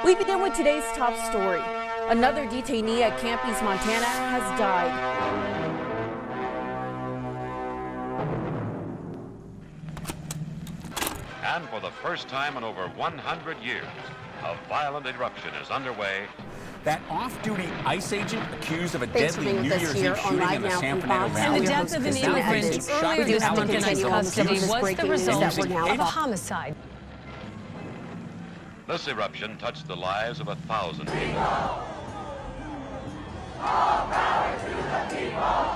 We begin with today's top story. Another detainee at Camp East, Montana has died. And for the first time in over 100 years, a violent eruption is underway. That off-duty ICE agent accused of a deadly New Year's Eve shooting in the San Fernando Valley. And the death of an immigrant earlier this month in ICE custody was the result of a homicide. This eruption touched the lives of 1,000 people. All power to the people.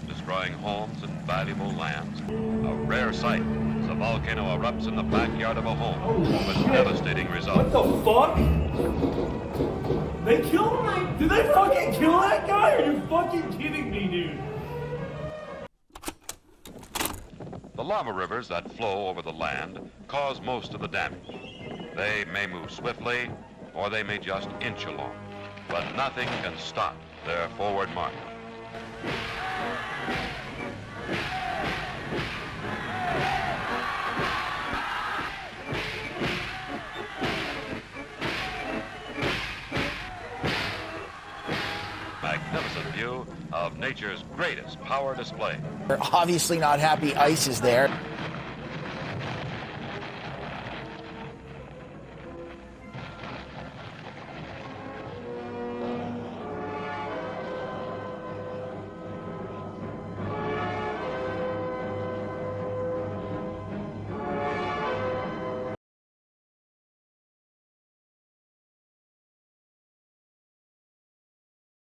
Destroying homes and valuable lands. A rare sight as a volcano erupts in the backyard of a home with devastating results. What the fuck? They killed him? Did they fucking kill that guy? Are you fucking kidding me, dude? The lava rivers that flow over the land cause most of the damage. They may move swiftly, or they may just inch along, but nothing can stop their forward march. Magnificent view of nature's greatest power display. They're obviously not happy ICE is there.